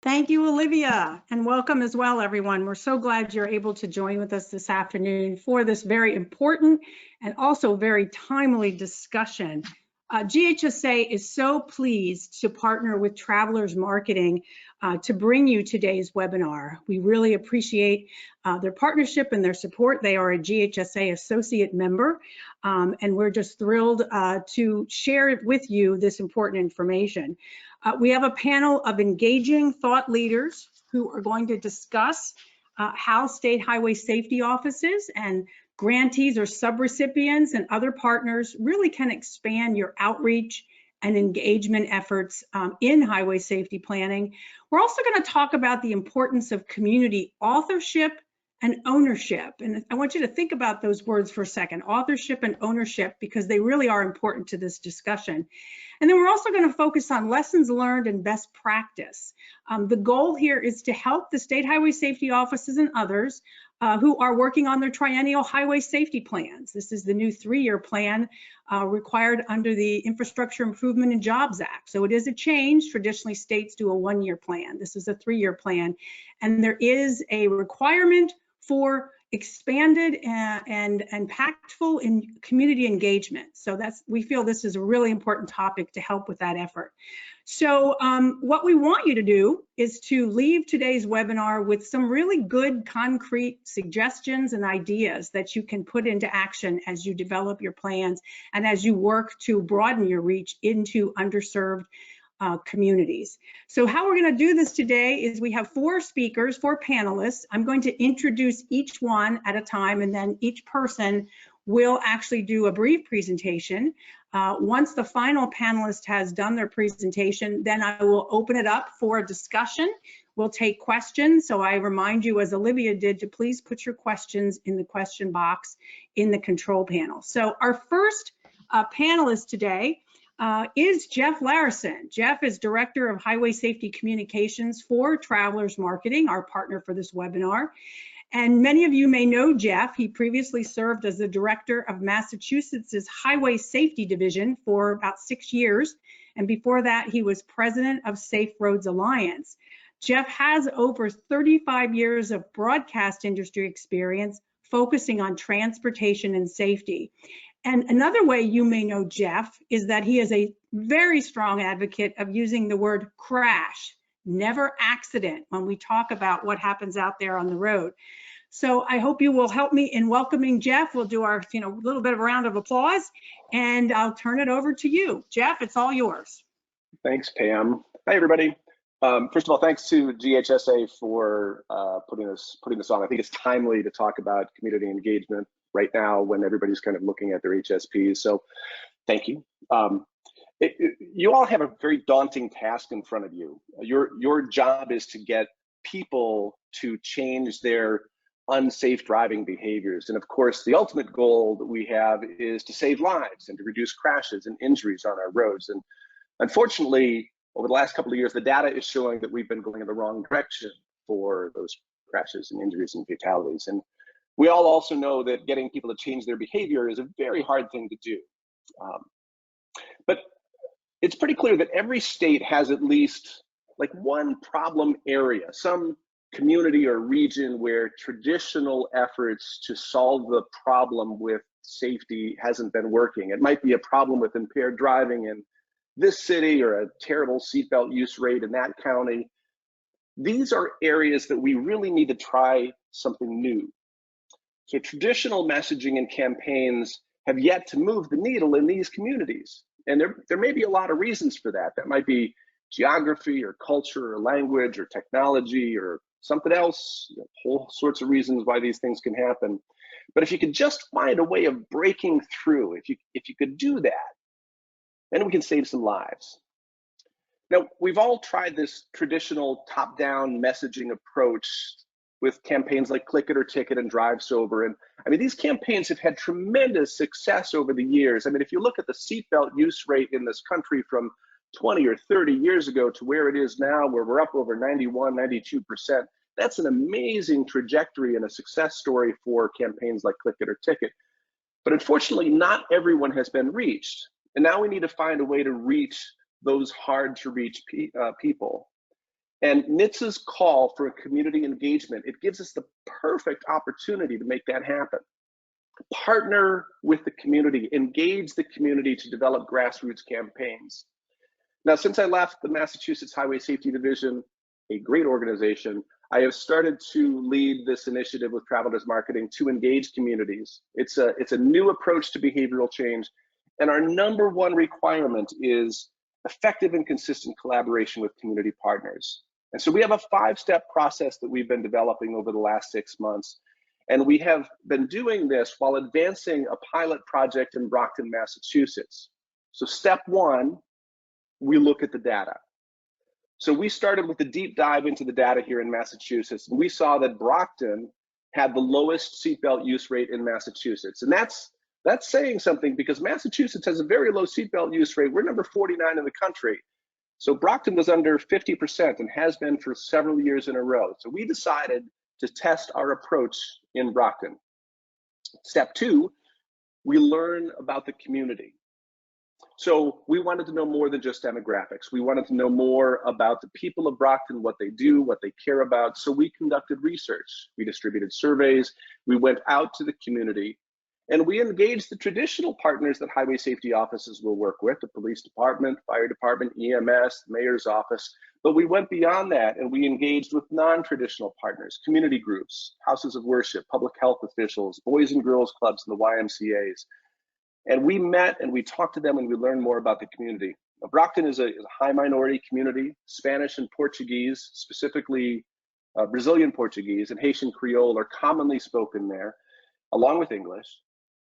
Thank you, Olivia, and welcome as well, everyone. We're so glad you're able to join with us this afternoon for this very important and also very timely discussion. GHSA is so pleased to partner with Travelers Marketing to bring you today's webinar. We really appreciate their partnership and their support. They are a GHSA associate member, and we're just thrilled to share with you this important information. We have a panel of engaging thought leaders who are going to discuss how state highway safety offices and grantees or subrecipients and other partners really can expand your outreach and engagement efforts in highway safety planning. We're also going to talk about the importance of community authorship and ownership. And I want you to think about those words for a second, authorship and ownership, because they really are important to this discussion. And then we're also going to focus on lessons learned and best practice. The goal here is to help the state highway safety offices and others who are working on their triennial highway safety plans. This is the new 3-year plan required under the Infrastructure Improvement and Jobs Act. So it is a change. Traditionally, states do a 1-year plan. This is a 3-year plan. And there is a requirement for expanded and impactful in community engagement. So we feel this is a really important topic to help with that effort. So what we want you to do is to leave today's webinar with some really good concrete suggestions and ideas that you can put into action as you develop your plans and as you work to broaden your reach into underserved communities. So how we're going to do this today is we have 4 speakers, 4 panelists. I'm going to introduce each one at a time, and then each person will actually do a brief presentation. Once the final panelist has done their presentation, then I will open it up for a discussion. We'll take questions. So I remind you, as Olivia did, to please put your questions in the question box in the control panel. So our first panelist today is Jeff Larason. Jeff is Director of Highway Safety Communications for Travelers Marketing, our partner for this webinar. And many of you may know Jeff. He previously served as the Director of Massachusetts' Highway Safety Division for about 6 years. And before that, he was President of Safe Roads Alliance. Jeff has over 35 years of broadcast industry experience focusing on transportation and safety. And another way you may know Jeff is that he is a very strong advocate of using the word crash, never accident, when we talk about what happens out there on the road. So I hope you will help me in welcoming Jeff. We'll do our little bit of a round of applause, and I'll turn it over to you. Jeff, it's all yours. Thanks, Pam. Hi, everybody. First of all, thanks to GHSA for putting this on. I think it's timely to talk about community engagement right now when everybody's kind of looking at their HSPs. So thank you. You all have a very daunting task in front of you. Your job is to get people to change their unsafe driving behaviors. And of course, the ultimate goal that we have is to save lives and to reduce crashes and injuries on our roads. And unfortunately, over the last couple of years, the data is showing that we've been going in the wrong direction for those crashes and injuries and fatalities. And we all also know that getting people to change their behavior is a very hard thing to do. But it's pretty clear that every state has at least like one problem area, some community or region where traditional efforts to solve the problem with safety hasn't been working. It might be a problem with impaired driving in this city or a terrible seatbelt use rate in that county. These are areas that we really need to try something new. So traditional messaging and campaigns have yet to move the needle in these communities. And there may be a lot of reasons for that. That might be geography or culture or language or technology or something else, whole sorts of reasons why these things can happen. But if you could just find a way of breaking through, if you could do that, then we can save some lives. Now, we've all tried this traditional top-down messaging approach with campaigns like Click It or Ticket and Drive Sober. And I mean, these campaigns have had tremendous success over the years. I mean, if you look at the seatbelt use rate in this country from 20 or 30 years ago to where it is now, where we're up over 91, 92%, that's an amazing trajectory and a success story for campaigns like Click It or Ticket. But unfortunately, not everyone has been reached. And now we need to find a way to reach those hard to reach people. And NHTSA's call for community engagement, it gives us the perfect opportunity to make that happen. Partner with the community, engage the community to develop grassroots campaigns. Now, since I left the Massachusetts Highway Safety Division, a great organization, I have started to lead this initiative with Travelers Marketing to engage communities. It's a new approach to behavioral change, and our number one requirement is effective and consistent collaboration with community partners. And so we have a 5-step process that we've been developing over the last 6 months. And we have been doing this while advancing a pilot project in Brockton, Massachusetts. So step 1, we look at the data. So we started with a deep dive into the data here in Massachusetts, and we saw that Brockton had the lowest seatbelt use rate in Massachusetts. And that's saying something, because Massachusetts has a very low seatbelt use rate. We're number 49 in the country. So Brockton was under 50% and has been for several years in a row. So we decided to test our approach in Brockton. Step 2, we learn about the community. So we wanted to know more than just demographics. We wanted to know more about the people of Brockton, what they do, what they care about. So we conducted research. We distributed surveys. We went out to the community, and we engaged the traditional partners that highway safety offices will work with, the police department, fire department, EMS, the mayor's office. But we went beyond that, and we engaged with non-traditional partners, community groups, houses of worship, public health officials, boys and girls clubs, and the YMCAs. And we met and we talked to them, and we learned more about the community. Now, Brockton is a high minority community. Spanish and Portuguese, specifically Brazilian Portuguese and Haitian Creole, are commonly spoken there, along with English.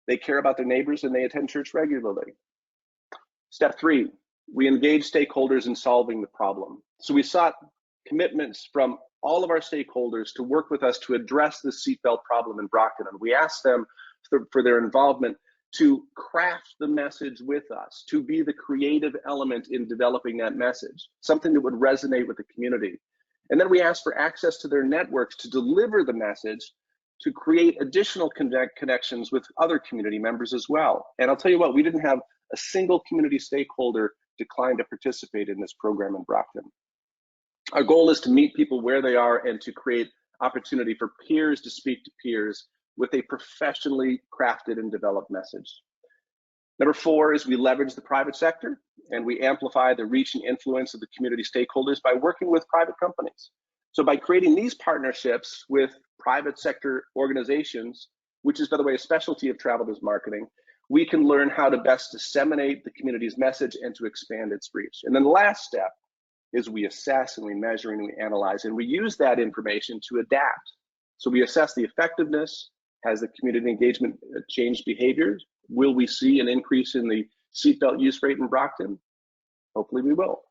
They care about their neighbors and they attend church regularly. Step 3, we engage stakeholders in solving the problem. So we sought commitments from all of our stakeholders to work with us to address the seatbelt problem in Brockton. And we asked them for their involvement to craft the message with us, to be the creative element in developing that message, something that would resonate with the community. And then we asked for access to their networks to deliver the message, to create additional connections with other community members as well. And I'll tell you what, we didn't have a single community stakeholder decline to participate in this program in Brockton. Our goal is to meet people where they are and to create opportunity for peers to speak to peers with a professionally crafted and developed message. Number 4 is we leverage the private sector, and we amplify the reach and influence of the community stakeholders by working with private companies. So by creating these partnerships with private sector organizations, which is, by the way, a specialty of Travelers Marketing, we can learn how to best disseminate the community's message and to expand its reach. And then the last step is we assess and we measure and we analyze, and we use that information to adapt. So we assess the effectiveness. Has the community engagement changed behaviors? Will we see an increase in the seatbelt use rate in Brockton? Hopefully we will.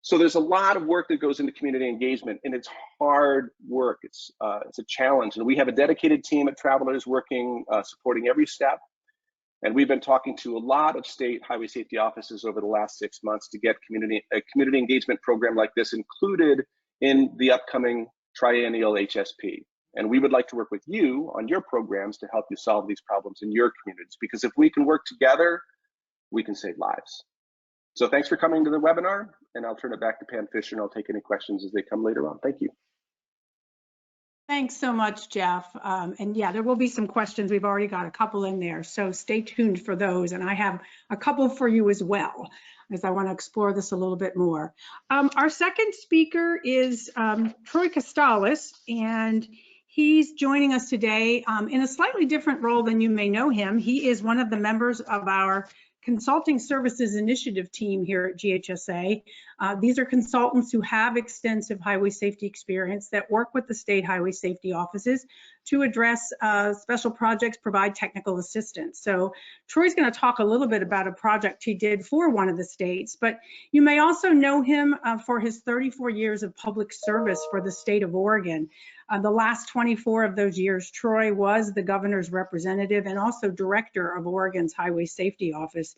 So there's a lot of work that goes into community engagement, and it's hard work. It's a challenge, and we have a dedicated team at Travelers working, supporting every step. And we've been talking to a lot of state highway safety offices over the last 6 months to get a community engagement program like this included in the upcoming triennial HSP. And we would like to work with you on your programs to help you solve these problems in your communities, because if we can work together, we can save lives. So thanks for coming to the webinar, and I'll turn it back to Pam Fischer, and I'll take any questions as they come later on. Thank you. Thanks so much, Jeff. And yeah, there will be some questions. We've already got a couple in there, so stay tuned for those. And I have a couple for you as well, as I want to explore this a little bit more. Our second speaker is Troy Costales, and he's joining us today in a slightly different role than you may know him. He is one of the members of our Consulting Services Initiative team here at GHSA. These are consultants who have extensive highway safety experience that work with the state highway safety offices to address special projects, provide technical assistance. So Troy's going to talk a little bit about a project he did for one of the states, but you may also know him for his 34 years of public service for the state of Oregon. The last 24 of those years, Troy was the governor's representative and also director of Oregon's Highway Safety Office.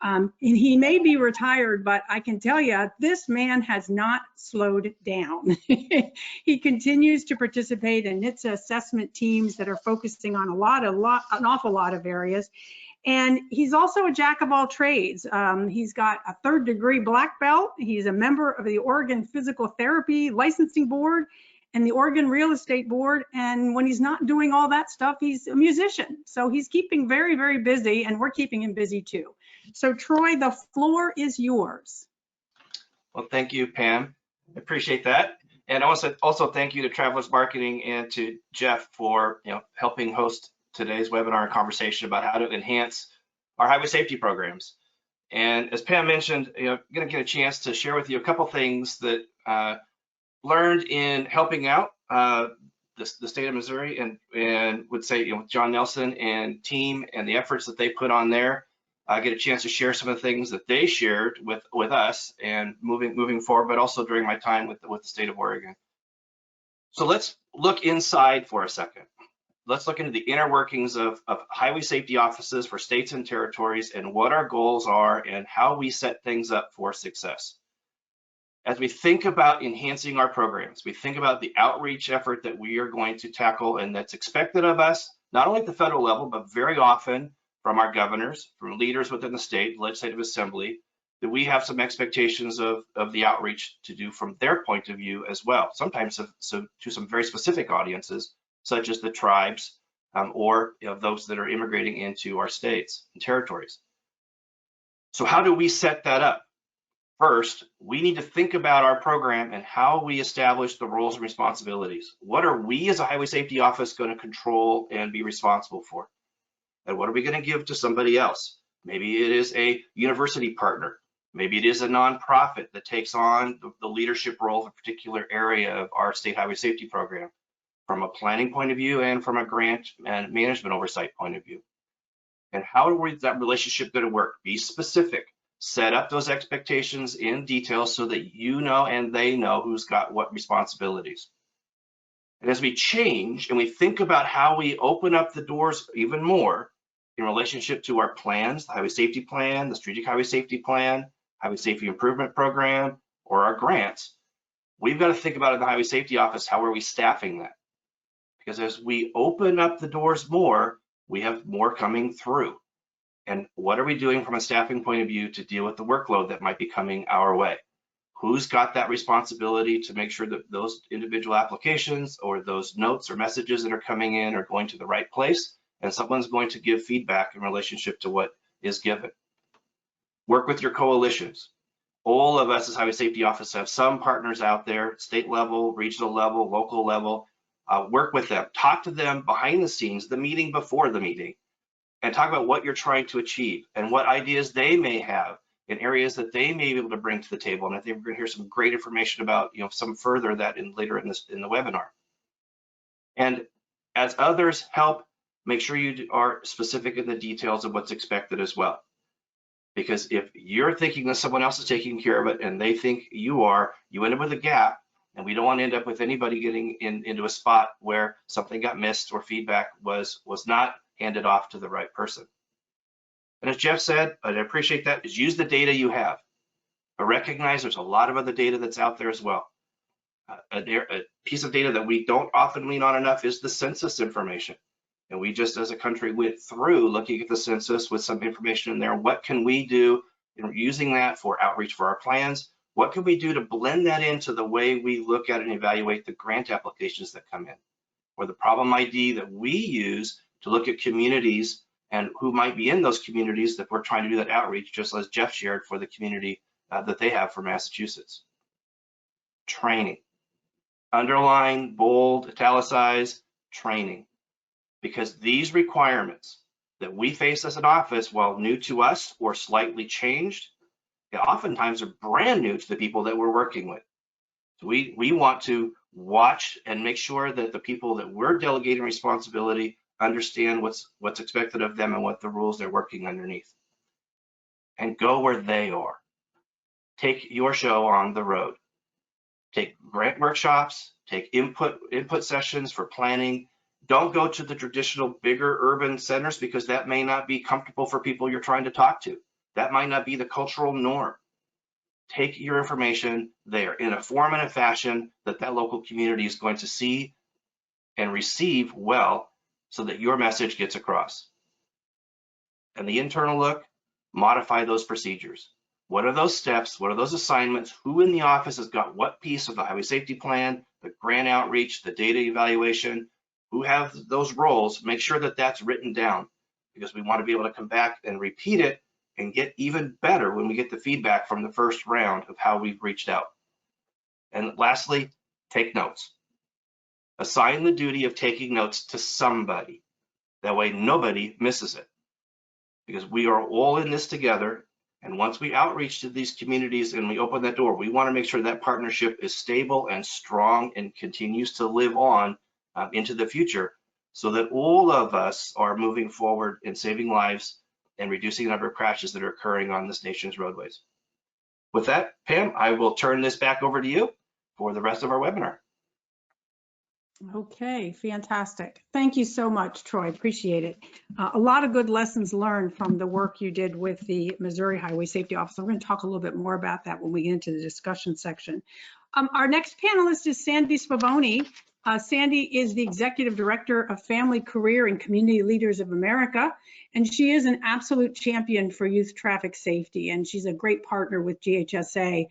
And he may be retired, but I can tell you, this man has not slowed down. He continues to participate in NHTSA assessment teams that are focusing on an awful lot of areas. And he's also a jack of all trades. He's got a 3rd degree black belt. He's a member of the Oregon Physical Therapy Licensing Board and the Oregon Real Estate Board. And when he's not doing all that stuff, he's a musician. So he's keeping very, very busy, and we're keeping him busy too. So Troy, the floor is yours. Well, thank you, Pam. I appreciate that. And also thank you to Travelers Marketing and to Jeff for helping host today's webinar and conversation about how to enhance our highway safety programs. And as Pam mentioned, I'm going to get a chance to share with you a couple things that learned in helping out the state of Missouri, and would say John Nelson and team and the efforts that they put on there. I get a chance to share some of the things that they shared with us and moving forward, but also during my time with the state of Oregon. So let's look inside for a second. Let's look into the inner workings of highway safety offices for states and territories, and what our goals are and how we set things up for success. As we think about enhancing our programs, we think about the outreach effort that we are going to tackle and that's expected of us, not only at the federal level, but very often from our governors, from leaders within the state, legislative assembly, that we have some expectations of the outreach to do from their point of view as well, sometimes to some very specific audiences, such as the tribes or those that are immigrating into our states and territories. So how do we set that up? First, we need to think about our program and how we establish the roles and responsibilities. What are we as a highway safety office going to control and be responsible for? And what are we going to give to somebody else? Maybe it is a university partner. Maybe it is a nonprofit that takes on the leadership role of a particular area of our state highway safety program, from a planning point of view and from a grant and management oversight point of view. And how is that relationship going to work? Be specific. Set up those expectations in detail so that you know and they know who's got what responsibilities. And as we change and we think about how we open up the doors even more in relationship to our plans, the highway safety plan, the strategic highway safety plan, highway safety improvement program, or our grants, we've got to think about in the highway safety office, how are we staffing that? Because as we open up the doors more, we have more coming through. And what are we doing from a staffing point of view to deal with the workload that might be coming our way? Who's got that responsibility to make sure that those individual applications or those notes or messages that are coming in are going to the right place, and someone's going to give feedback in relationship to what is given? Work with your coalitions. All of us as highway safety office have some partners out there, state level, regional level, local level. Work with them, talk to them behind the scenes, the meeting before the meeting, and talk about what you're trying to achieve and what ideas they may have in areas that they may be able to bring to the table. And I think we're going to hear some great information about some further that later in the webinar. And as others help, make sure you are specific in the details of what's expected as well. Because if you're thinking that someone else is taking care of it and they think you are, you end up with a gap. And we don't want to end up with anybody getting into a spot where something got missed or feedback was not handed off to the right person. And as Jeff said, and I appreciate that, is use the data you have. But recognize there's a lot of other data that's out there as well. A piece of data that we don't often lean on enough is the census information. And we just as a country went through looking at the census with some information in there. What can we do in using that for outreach for our plans? What can we do to blend that into the way we look at and evaluate the grant applications that come in? Or the problem ID that we use to look at communities and who might be in those communities that we're trying to do that outreach, just as Jeff shared for the community that they have for Massachusetts. Training. Underline, bold, italicize, training. Because these requirements that we face as an office, while new to us or slightly changed, they oftentimes are brand new to the people that we're working with. So we want to watch and make sure that the people that we're delegating responsibility understand what's expected of them and what the rules they're working underneath. And go where they are. Take your show on the road. Take grant workshops, take input sessions for planning. Don't go to the traditional bigger urban centers because that may not be comfortable for people you're trying to talk to. That might not be the cultural norm. Take your information there in a form and a fashion that local community is going to see and receive well so that your message gets across. and the internal look, modify those procedures. What are those steps? What are those assignments? Who in the office has got what piece of the highway safety plan, the grant outreach, the data evaluation? Who have those roles? Make sure that that's written down, because we want to be able to come back and repeat it and get even better when we get the feedback from the first round of how we've reached out. And lastly, take notes. Assign the duty of taking notes to somebody. That way nobody misses it, because we are all in this together. And once we outreach to these communities and we open that door, we want to make sure that partnership is stable and strong and continues to live on into the future, so that all of us are moving forward in saving lives and reducing the number of crashes that are occurring on this nation's roadways. With that, Pam, I will turn this back over to you for the rest of our webinar. Okay, fantastic. Thank you so much, Troy. Appreciate it. A lot of good lessons learned from the work you did with the Missouri Highway Safety Office. We're going to talk a little bit more about that when we get into the discussion section. Our next panelist is Sandy Spavoni. Sandy is the Executive Director of Family, Career, and Community Leaders of America, and she is an absolute champion for youth traffic safety, and she's a great partner with GHSA.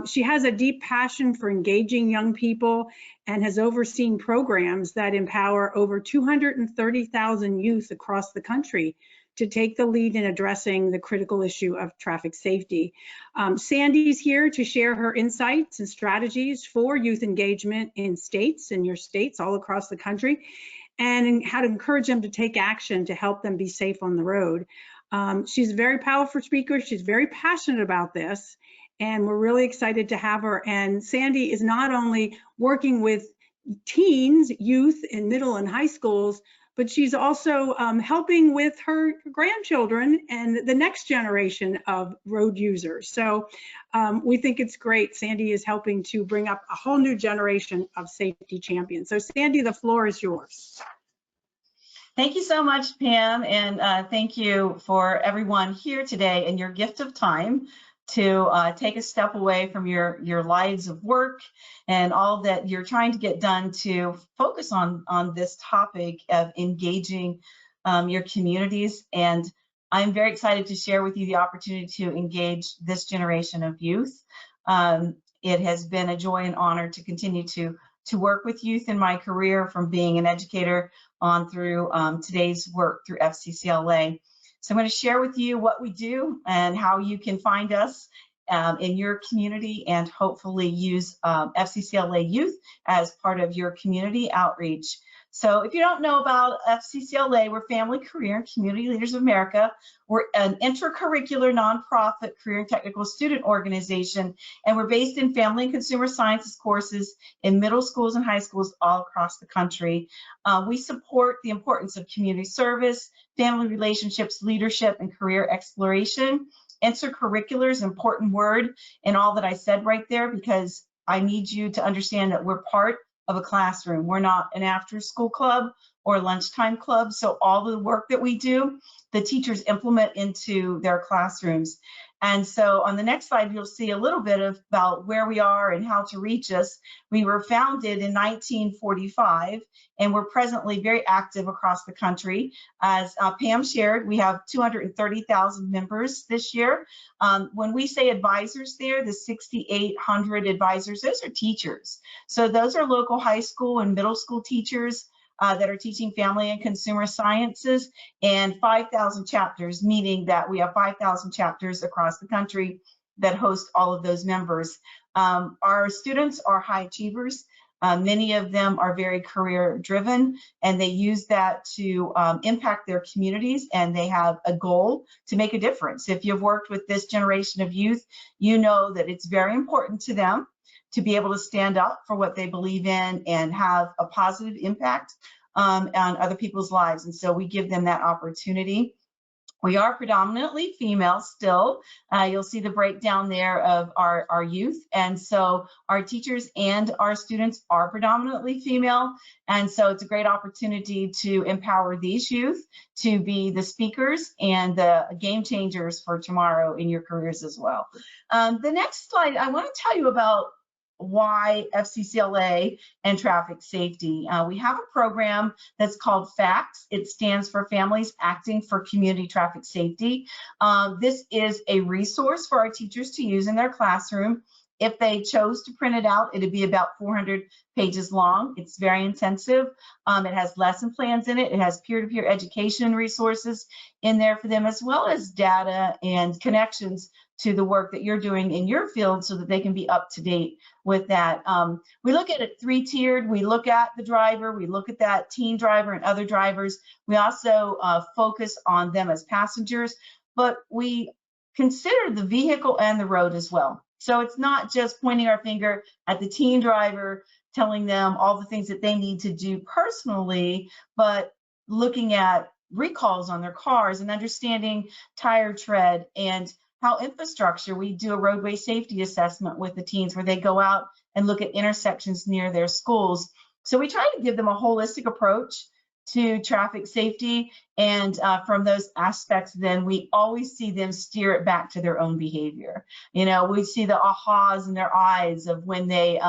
She has a deep passion for engaging young people and has overseen programs that empower over 230,000 youth across the country to take the lead in addressing the critical issue of traffic safety. Sandy's here to share her insights and strategies for youth engagement in your states all across the country, and how to encourage them to take action to help them be safe on the road. She's a very powerful speaker. She's very passionate about this, and we're really excited to have her. And Sandy is not only working with teens, youth in middle and high schools, but she's also helping with her grandchildren and the next generation of road users. So we think it's great. Sandy is helping to bring up a whole new generation of safety champions. So Sandy, the floor is yours. Thank you so much, Pam, and thank you for everyone here today and your gift of time to take a step away from your lives of work and all that you're trying to get done to focus on this topic of engaging your communities. And I'm very excited to share with you the opportunity to engage this generation of youth. It has been a joy and honor to continue to work with youth in my career, from being an educator on through today's work through FCCLA. So I'm going to share with you what we do and how you can find us in your community, and hopefully use FCCLA Youth as part of your community outreach. So if you don't know about FCCLA, we're Family, Career, and Community Leaders of America. We're an intercurricular nonprofit career and technical student organization, and we're based in family and consumer sciences courses in middle schools and high schools all across the country. We support the importance of community service, family relationships, leadership, and career exploration. Intercurricular is an important word in all that I said right there, because I need you to understand that we're part of a classroom. We're not an after-school club or lunchtime club. So all the work that we do, the teachers implement into their classrooms. And so on the next slide, you'll see a little bit about where we are and how to reach us. We were founded in 1945, and we're presently very active across the country. As Pam shared, we have 230,000 members this year. When we say advisors there, the 6,800 advisors, those are teachers. So those are local high school and middle school teachers that are teaching family and consumer sciences, and 5,000 chapters, meaning that we have 5,000 chapters across the country that host all of those members. Our students are high achievers. Many of them are very career driven, and they use that to impact their communities, and they have a goal to make a difference. If you've worked with this generation of youth, you know that it's very important to them to be able to stand up for what they believe in and have a positive impact on other people's lives. And so we give them that opportunity. We are predominantly female still. You'll see the breakdown there of our youth. And so our teachers and our students are predominantly female. And so it's a great opportunity to empower these youth to be the speakers and the game changers for tomorrow in your careers as well. The next slide, I want to tell you about why FCCLA and traffic safety. We have a program that's called FACTS. It stands for Families Acting for Community Traffic Safety. This is a resource for our teachers to use in their classroom. If they chose to print it out, it'd be about 400 pages long. It's very intensive. It has lesson plans in it. It has peer-to-peer education resources in there for them, as well as data and connections to the work that you're doing in your field so that they can be up to date with that. We look at it three-tiered. We look at the driver, we look at that teen driver and other drivers. We also focus on them as passengers, but we consider the vehicle and the road as well. So it's not just pointing our finger at the teen driver, telling them all the things that they need to do personally, but looking at recalls on their cars and understanding tire tread and how infrastructure. We do a roadway safety assessment with the teens where they go out and look at intersections near their schools. So we try to give them a holistic approach to traffic safety, and from those aspects, then we always see them steer it back to their own behavior. You know, we see the ahas in their eyes of when they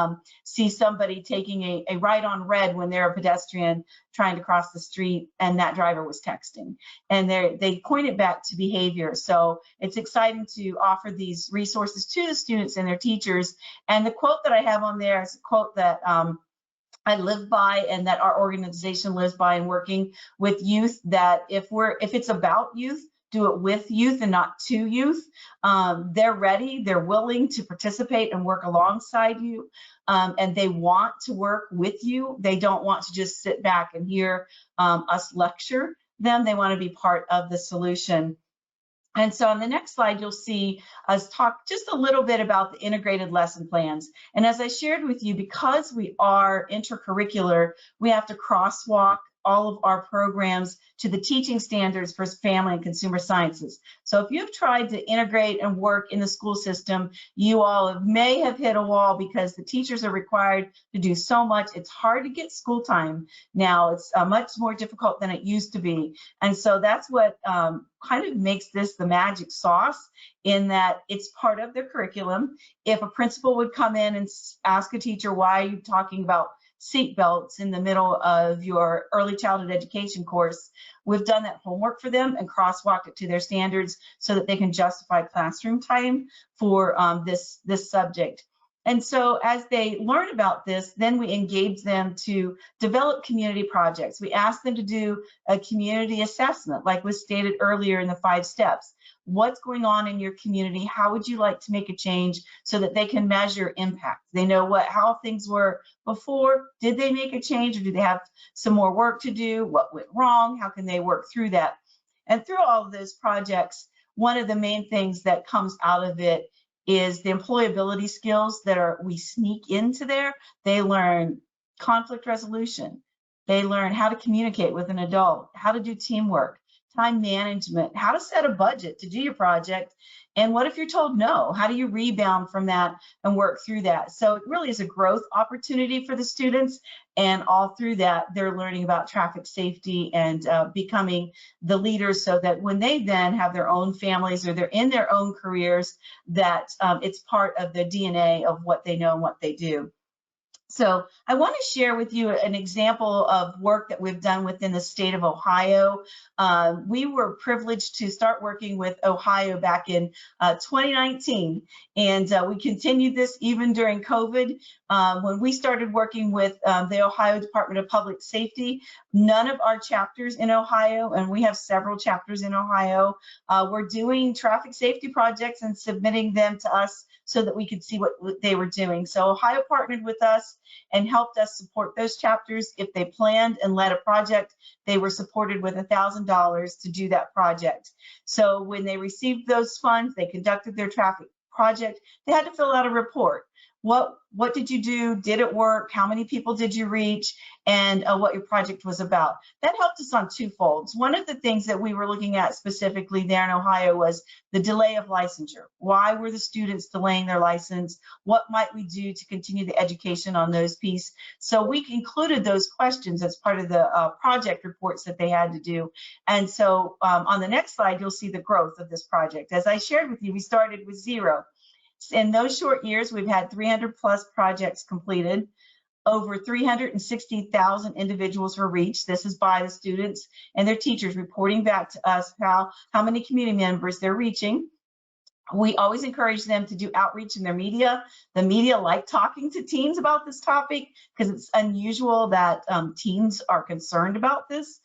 see somebody taking a right on red when they're a pedestrian trying to cross the street and that driver was texting, and they point it back to behavior. So it's exciting to offer these resources to the students and their teachers. And the quote that I have on there is a quote that I live by and that our organization lives by in working with youth, that if it's about youth, do it with youth and not to youth. They're ready, they're willing to participate and work alongside you, and they want to work with you. They don't want to just sit back and hear us lecture them. They want to be part of the solution. And so on the next slide, you'll see us talk just a little bit about the integrated lesson plans. And as I shared with you, because we are intercurricular, we have to crosswalk all of our programs to the teaching standards for family and consumer sciences. So if you've tried to integrate and work in the school system, you all may have hit a wall because the teachers are required to do so much. It's hard to get school time now. It's much more difficult than it used to be. And so that's what kind of makes this the magic sauce, in that it's part of their curriculum. If a principal would come in and ask a teacher, why are you talking about seat belts in the middle of your early childhood education course, we've done that homework for them and crosswalked it to their standards so that they can justify classroom time for this subject. And so as they learn about this, then we engage them to develop community projects. We ask them to do a community assessment, like was stated earlier in the 5 steps. What's going on in your community? How would you like to make a change, so that they can measure impact? They know how things were before. Did they make a change, or do they have some more work to do? What went wrong? How can they work through that? And through all of those projects, one of the main things that comes out of it is the employability skills that we sneak into there. They learn conflict resolution. They learn how to communicate with an adult, how to do teamwork, time management, how to set a budget to do your project, and what if you're told no? How do you rebound from that and work through that? So it really is a growth opportunity for the students, and all through that, they're learning about traffic safety and becoming the leaders, so that when they then have their own families or they're in their own careers, that it's part of the DNA of what they know and what they do. So I want to share with you an example of work that we've done within the state of Ohio. We were privileged to start working with Ohio back in 2019, and we continued this even during COVID. When we started working with the Ohio Department of Public Safety, none of our chapters in Ohio, and we have several chapters in Ohio, were doing traffic safety projects and submitting them to us so that we could see what they were doing. So Ohio partnered with us and helped us support those chapters. If they planned and led a project, they were supported with $1,000 to do that project. So when they received those funds, they conducted their traffic project. They had to fill out a report. What did you do? Did it work? How many people did you reach? And what your project was about. That helped us on 2 folds. One of the things that we were looking at specifically there in Ohio was the delay of licensure. Why were the students delaying their license? What might we do to continue the education on those pieces? So we included those questions as part of the project reports that they had to do. And so on the next slide, you'll see the growth of this project. As I shared with you, we started with 0. In those short years, we've had 300 plus projects completed. Over 360,000 individuals were reached. This is by the students and their teachers reporting back to us how many community members they're reaching. We always encourage them to do outreach in their media. The media like talking to teens about this topic because it's unusual that teens are concerned about this.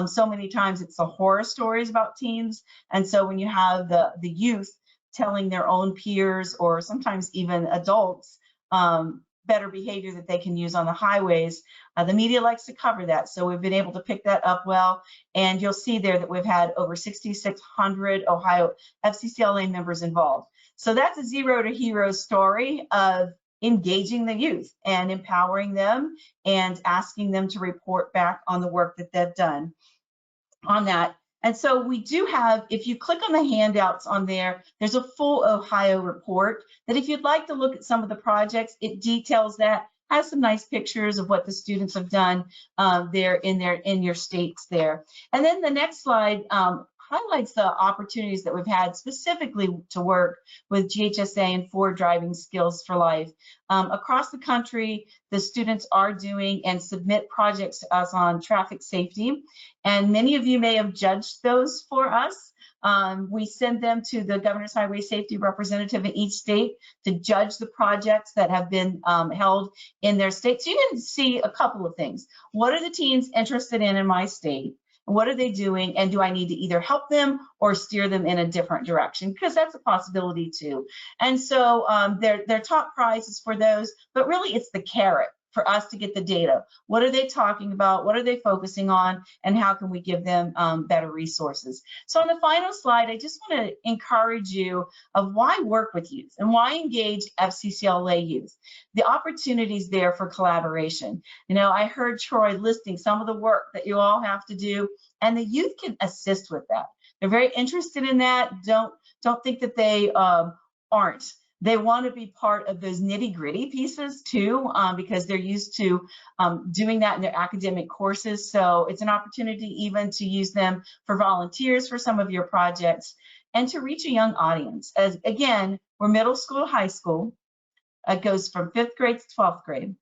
So many times it's the horror stories about teens. And so when you have the youth telling their own peers or sometimes even adults better behavior that they can use on the highways, the media likes to cover that. So we've been able to pick that up well. And you'll see there that we've had over 6,600 Ohio FCCLA members involved. So that's a zero to hero story of engaging the youth and empowering them and asking them to report back on the work that they've done on that. And so we do have, if you click on the handouts on there, there's a full Ohio report that if you'd like to look at some of the projects, it details that, has some nice pictures of what the students have done there in your states there. And then the next slide highlights the opportunities that we've had specifically to work with GHSA and for driving skills for life. Across the country, the students are doing and submit projects to us on traffic safety. And many of you may have judged those for us. We send them to the Governor's Highway Safety Representative in each state to judge the projects that have been held in their state. So you can see a couple of things. What are the teens interested in my state? What are they doing? And do I need to either help them or steer them in a different direction? Because that's a possibility too. And so their top prize is for those, but really it's the carrot for us to get the data. What are they talking about? What are they focusing on? And how can we give them better resources? So on the final slide, I just want to encourage you of why work with youth and why engage FCCLA youth. The opportunities there for collaboration. You know, I heard Troy listing some of the work that you all have to do, and the youth can assist with that. They're very interested in that. Don't think that they aren't. They want to be part of those nitty-gritty pieces too, because they're used to doing that in their academic courses. So it's an opportunity even to use them for volunteers for some of your projects and to reach a young audience. As again, we're middle school to high school. It goes from 5th grade to 12th grade.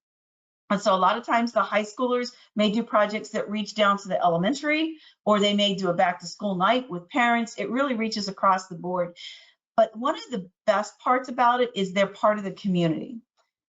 And so a lot of times the high schoolers may do projects that reach down to the elementary, or they may do a back to school night with parents. It really reaches across the board. But one of the best parts about it is they're part of the community.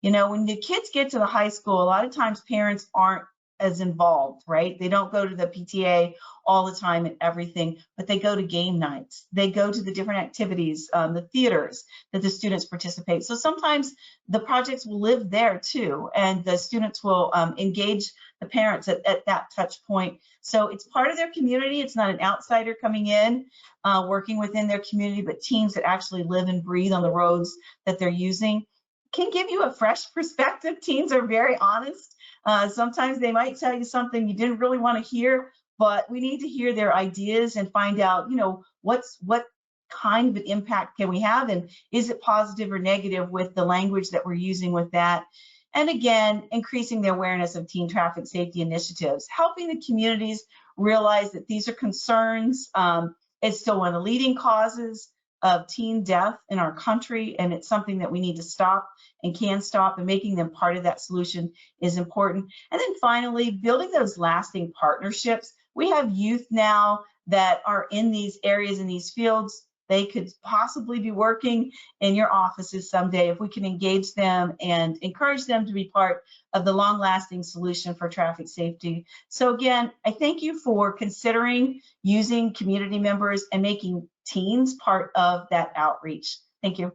You know, when the kids get to the high school, a lot of times parents aren't as involved, right? They don't go to the PTA all the time and everything, but they go to game nights. They go to the different activities, the theaters that the students participate. So sometimes the projects will live there too, and the students will engage the parents at that touch point. So it's part of their community. It's not an outsider coming in, working within their community, but teams that actually live and breathe on the roads that they're using. Can give you a fresh perspective. Teens are very honest. Sometimes they might tell you something you didn't really want to hear, but we need to hear their ideas and find out, you know, what kind of an impact can we have, and is it positive or negative with the language that we're using with that. And again, increasing the awareness of teen traffic safety initiatives, helping the communities realize that these are concerns. It's still one of the leading causes of teen death in our country, and it's something that we need to stop and can stop, and making them part of that solution is important. And then finally, building those lasting partnerships. We have youth now that are in these areas, in these fields. They could possibly be working in your offices someday if we can engage them and encourage them to be part of the long-lasting solution for traffic safety. So again, I thank you for considering using community members and making teens part of that outreach. Thank you.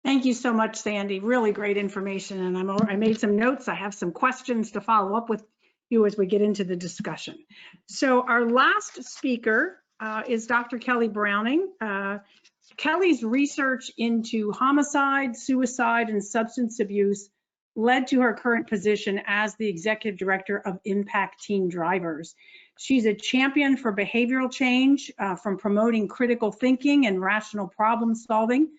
Thank you so much, Sandy. Really great information. And I made some notes. I have some questions to follow up with you as we get into the discussion. So our last speaker is Dr. Kelly Browning. Kelly's research into homicide, suicide, and substance abuse led to her current position as the Executive Director of Impact Teen Drivers. She's a champion for behavioral change, from promoting critical thinking and rational problem solving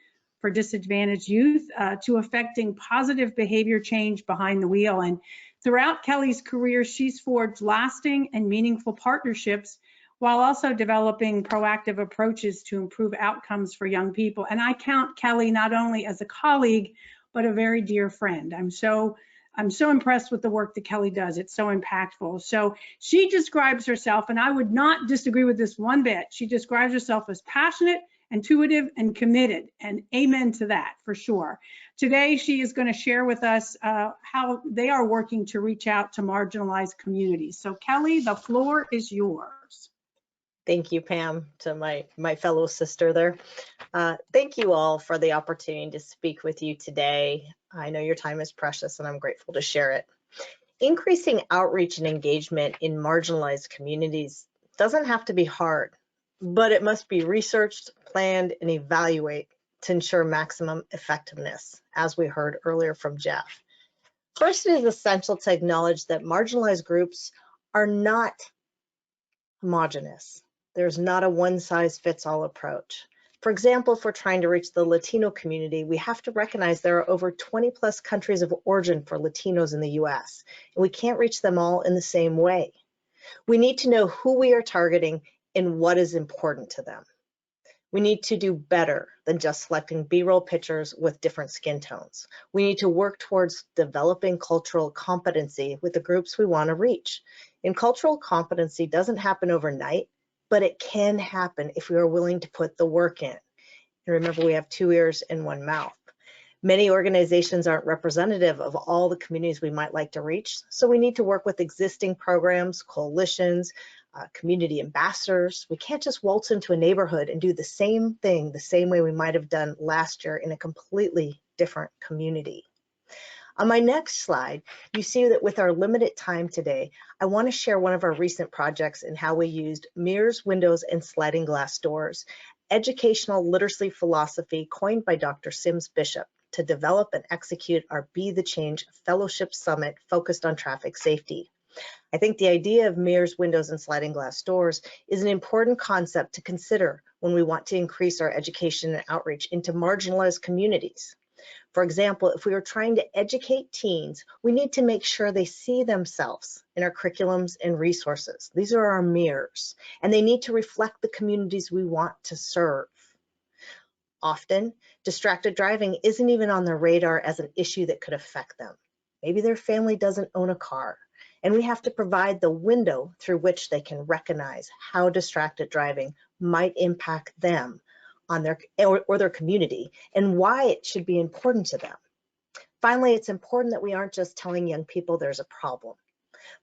for disadvantaged youth to affecting positive behavior change behind the wheel. And throughout Kelly's career, she's forged lasting and meaningful partnerships while also developing proactive approaches to improve outcomes for young people. And I count Kelly not only as a colleague, but a very dear friend. I'm so impressed with the work that Kelly does. It's so impactful. So she describes herself, and I would not disagree with this one bit. She describes herself as passionate, intuitive, and committed, and amen to that for sure. Today, she is going to share with us how they are working to reach out to marginalized communities. So Kelly, the floor is yours. Thank you, Pam, to my fellow sister there. Thank you all for the opportunity to speak with you today. I know your time is precious and I'm grateful to share it. Increasing outreach and engagement in marginalized communities doesn't have to be hard, but it must be researched, planned, and evaluated to ensure maximum effectiveness, as we heard earlier from Jeff. First, it is essential to acknowledge that marginalized groups are not homogeneous. There's not a one-size-fits-all approach. For example, if we're trying to reach the Latino community, we have to recognize there are over 20 plus countries of origin for Latinos in the US, and we can't reach them all in the same way. We need to know who we are targeting and what is important to them. We need to do better than just selecting B-roll pictures with different skin tones. We need to work towards developing cultural competency with the groups we want to reach. And cultural competency doesn't happen overnight, but it can happen if we are willing to put the work in. And remember, we have 2 ears and 1 mouth. Many organizations aren't representative of all the communities we might like to reach, so we need to work with existing programs, coalitions, community ambassadors. We can't just waltz into a neighborhood and do the same thing the same way we might have done last year in a completely different community. On my next slide, you see that with our limited time today, I want to share one of our recent projects and how we used mirrors, windows, and sliding glass doors, educational literacy philosophy coined by Dr. Sims Bishop, to develop and execute our Be the Change Fellowship Summit focused on traffic safety. I think the idea of mirrors, windows, and sliding glass doors is an important concept to consider when we want to increase our education and outreach into marginalized communities. For example, if we are trying to educate teens, we need to make sure they see themselves in our curriculums and resources. These are our mirrors, and they need to reflect the communities we want to serve. Often, distracted driving isn't even on their radar as an issue that could affect them. Maybe their family doesn't own a car, and we have to provide the window through which they can recognize how distracted driving might impact them on their or their community and why it should be important to them. Finally, it's important that we aren't just telling young people there's a problem,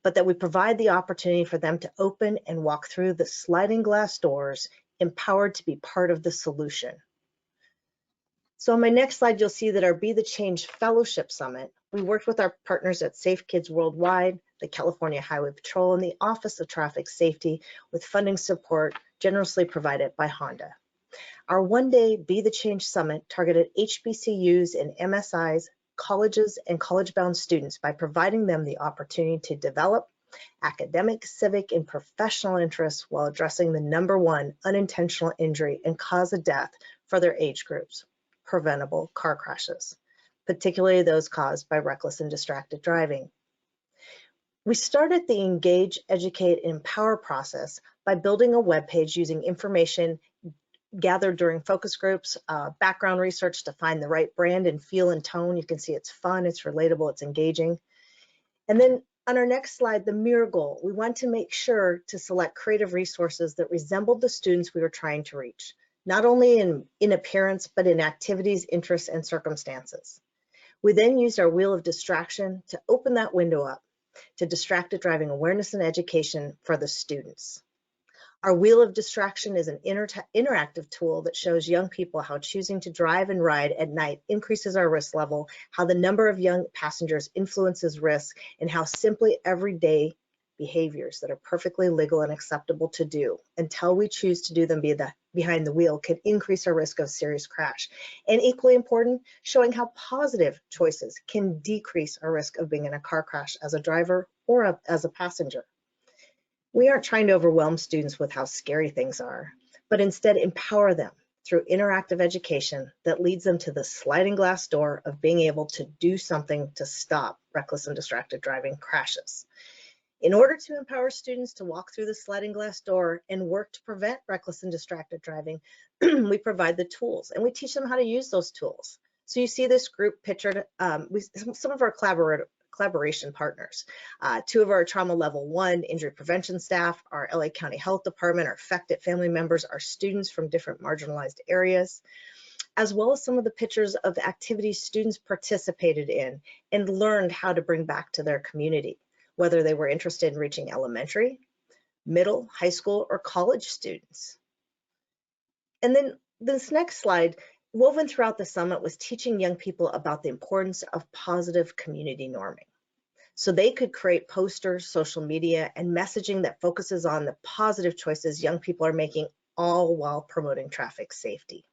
but that we provide the opportunity for them to open and walk through the sliding glass doors, empowered to be part of the solution. So on my next slide, you'll see that our Be the Change Fellowship Summit, we worked with our partners at Safe Kids Worldwide, the California Highway Patrol, and the Office of Traffic Safety, with funding support generously provided by Honda. Our one-day Be the Change Summit targeted HBCUs and MSIs, colleges, and college-bound students by providing them the opportunity to develop academic, civic, and professional interests while addressing the #1 unintentional injury and cause of death for their age groups: preventable car crashes, particularly those caused by reckless and distracted driving. We started the Engage, Educate, and Empower process by building a webpage using information gathered during focus groups, background research to find the right brand and feel and tone. You can see it's fun, it's relatable, it's engaging. And then on our next slide, the mirror goal. We want to make sure to select creative resources that resembled the students we were trying to reach, not only in appearance, but in activities, interests, and circumstances. We then used our wheel of distraction to open that window up to distracted driving awareness and education for the students. Our wheel of distraction is an interactive tool that shows young people how choosing to drive and ride at night increases our risk level, how the number of young passengers influences risk, and how simply everyday behaviors that are perfectly legal and acceptable to do until we choose to do them behind the wheel can increase our risk of serious crash. And equally important, showing how positive choices can decrease our risk of being in a car crash as a driver or as a passenger. We aren't trying to overwhelm students with how scary things are, but instead empower them through interactive education that leads them to the sliding glass door of being able to do something to stop reckless and distracted driving crashes. In order to empower students to walk through the sliding glass door and work to prevent reckless and distracted driving, we provide the tools and we teach them how to use those tools. So you see this group pictured, some of our collaboration partners, 2 of our trauma level 1 injury prevention staff, our LA County Health Department, our affected family members, our students from different marginalized areas, as well as some of the pictures of activities students participated in and learned how to bring back to their community, whether they were interested in reaching elementary, middle, high school, or college students. And then this next slide, woven throughout the summit, was teaching young people about the importance of positive community norming. So they could create posters, social media, and messaging that focuses on the positive choices young people are making, all while promoting traffic safety.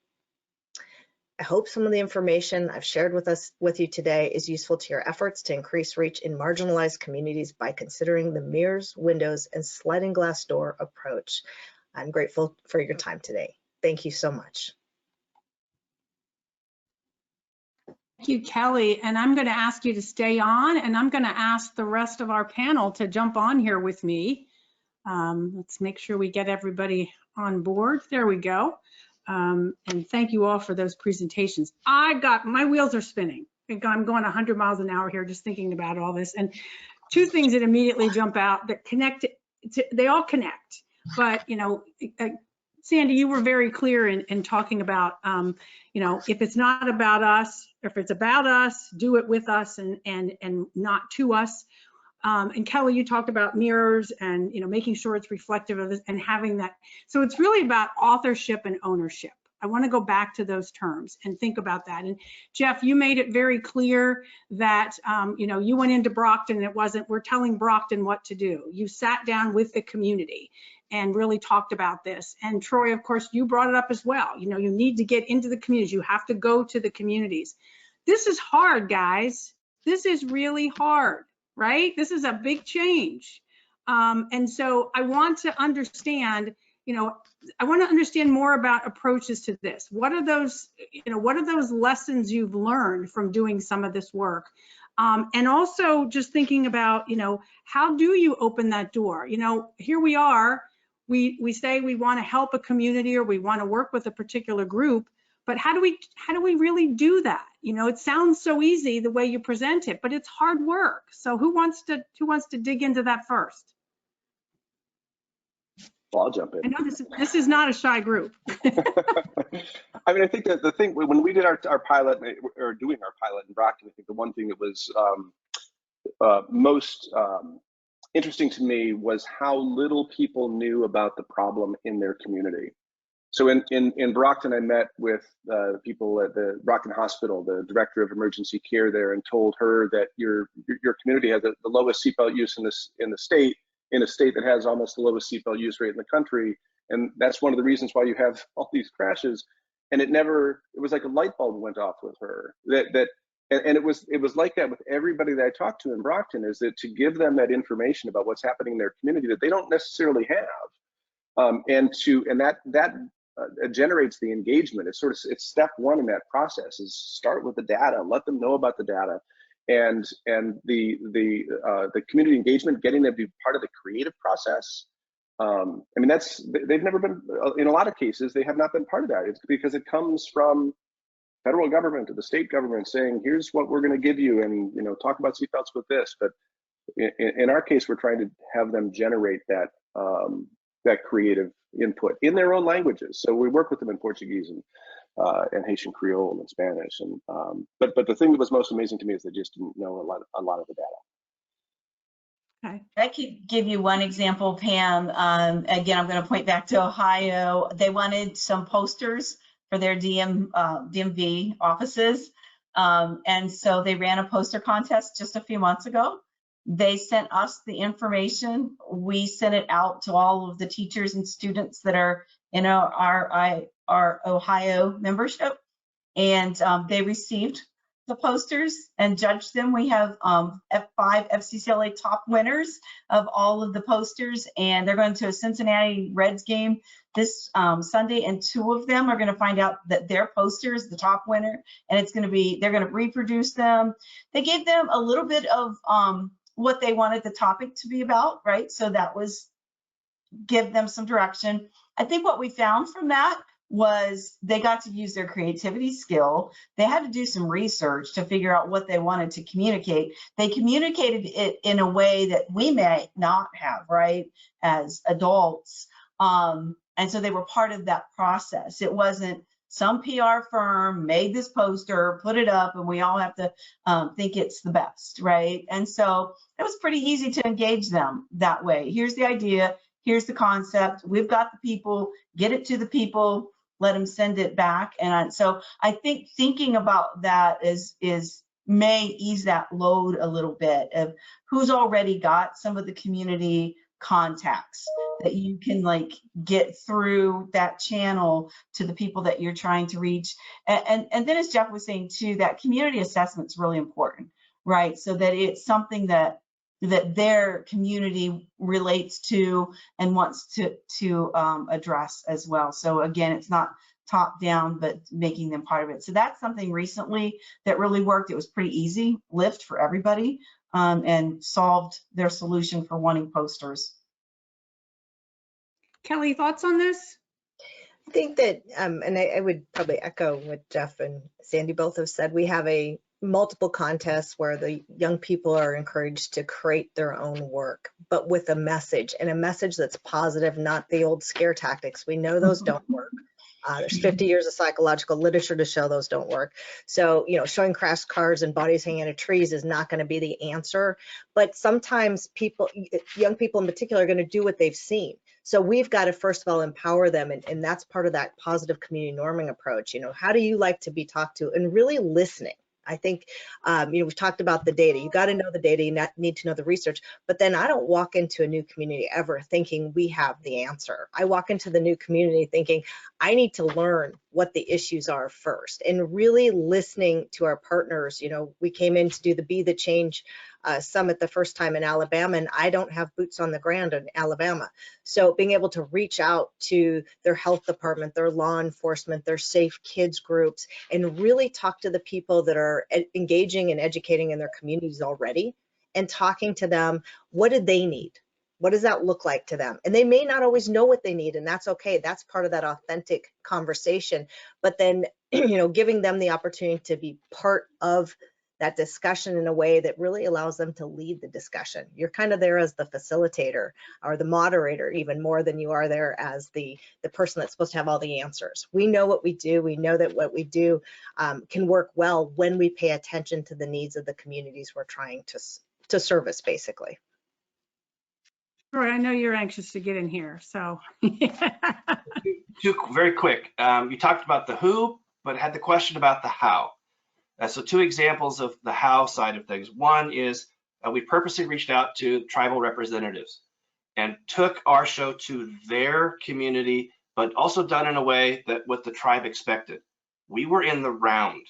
I hope some of the information I've shared with you today is useful to your efforts to increase reach in marginalized communities by considering the mirrors, windows, and sliding glass door approach. I'm grateful for your time today. Thank you so much. Thank you, Kelly. And I'm going to ask you to stay on, and I'm going to ask the rest of our panel to jump on here with me. Let's make sure we get everybody on board. There we go. And thank you all for those presentations. My wheels are spinning. I'm going 100 miles an hour here just thinking about all this. And 2 things that immediately jump out that connect, they all connect. But, you know, Sandy, you were very clear in talking about, you know, if it's not about us, if it's about us, do it with us and not to us. And Kelly, you talked about mirrors and, you know, making sure it's reflective of this and having that. So it's really about authorship and ownership. I want to go back to those terms and think about that. And Jeff, you made it very clear that, you know, you went into Brockton and it wasn't, we're telling Brockton what to do. You sat down with the community and really talked about this. And Troy, of course, you brought it up as well. You know, you need to get into the communities. You have to go to the communities. This is hard, guys. This is really hard. Right? This is a big change. And so I want to understand, you know, I want to understand more about approaches to this. What are those, you know, what are those lessons you've learned from doing some of this work? And also just thinking about, you know, how do you open that door? You know, here we are, we say we want to help a community or we want to work with a particular group, but how do we really do that? You know, it sounds so easy the way you present it, but it's hard work. So who wants to dig into that first? Well, I'll jump in. I know this is not a shy group. I mean, I think that the thing when we did our pilot or doing our pilot in Brockton, I think the one thing that was most interesting to me was how little people knew about the problem in their community. So in Brockton, I met with the people at the Brockton Hospital, the director of emergency care there, and told her that your community has the lowest seatbelt use in the state, in a state that has almost the lowest seatbelt use rate in the country, and that's one of the reasons why you have all these crashes. And it was like a light bulb went off with her. And it was like that with everybody that I talked to in Brockton, is that to give them that information about what's happening in their community that they don't necessarily have, and that generates the engagement. It's step one in that process, is start with the data, let them know about the data, and the community engagement, getting them to be part of the creative process. I mean, they've never been, in a lot of cases, they have not been part of that. It's because it comes from federal government to the state government saying, here's what we're going to give you, and you know, talk about seatbelts with this. But in our case, we're trying to have them generate that that creative input in their own languages. So we work with them in Portuguese and Haitian Creole and Spanish. And but the thing that was most amazing to me is they just didn't know a lot of the data. Okay. I could give you one example, Pam. Again, I'm going to point back to Ohio. They wanted some posters for their DMV offices. And so they ran a poster contest just a few months ago. They sent us the information. We sent it out to all of the teachers and students that are in our Ohio membership, and they received the posters and judged them. We have 5 FCCLA top winners of all of the posters, and they're going to a Cincinnati Reds game this Sunday, and 2 of them are going to find out that their poster is the top winner, and they're going to reproduce them. They gave them a little bit of what they wanted the topic to be about, right? So that was give them some direction. I think what we found from that was they got to use their creativity skill. They had to do some research to figure out what they wanted to communicate. They communicated it in a way that we may not have, right, as adults. And so they were part of that process. It wasn't some PR firm made this poster, put it up, and we all have to think it's the best, right? And so it was pretty easy to engage them that way. Here's the idea. Here's the concept. We've got the people, get it to the people, let them send it back. And so I think thinking about that may ease that load a little bit of who's already got some of the community contacts that you can like get through that channel to the people that you're trying to reach. And then as Jeff was saying too, that community assessment is really important, right? So that it's something that their community relates to and wants to address as well. So again, it's not top down, but making them part of it. So that's something recently that really worked. It was pretty easy lift for everybody and solved their solution for wanting posters. Kelly, thoughts on this? I think that, and I would probably echo what Jeff and Sandy both have said, we have multiple contests where the young people are encouraged to create their own work, but with a message, and a message that's positive, not the old scare tactics. We know those don't work. There's 50 years of psychological literature to show those don't work. So, you know, showing crash cars and bodies hanging out of trees is not going to be the answer. But sometimes people, young people in particular, are going to do what they've seen. So we've got to, first of all, empower them. And that's part of that positive community norming approach. You know, how do you like to be talked to? And really listening. I think, you know, we've talked about the data. You got to know the data, you need to know the research, but then I don't walk into a new community ever thinking we have the answer. I walk into the new community thinking I need to learn what the issues are first, and really listening to our partners. You know, we came in to do the Be the Change summit the first time in Alabama, and I don't have boots on the ground in Alabama. So being able to reach out to their health department, their law enforcement, their safe kids groups, and really talk to the people that are engaging and educating in their communities already, and talking to them, what do they need? What does that look like to them? And they may not always know what they need, and that's okay. That's part of that authentic conversation. But then, you know, giving them the opportunity to be part of that discussion in a way that really allows them to lead the discussion. You're kind of there as the facilitator or the moderator, even more than you are there as the person that's supposed to have all the answers. We know what we do. We know that what we do can work well when we pay attention to the needs of the communities we're trying to service, basically. Troy, I know you're anxious to get in here, so. Two very quick. You talked about the who, but had the question about the how. So two examples of the how side of things. One is we purposely reached out to tribal representatives and took our show to their community, but also done in a way that what the tribe expected. We were in the round.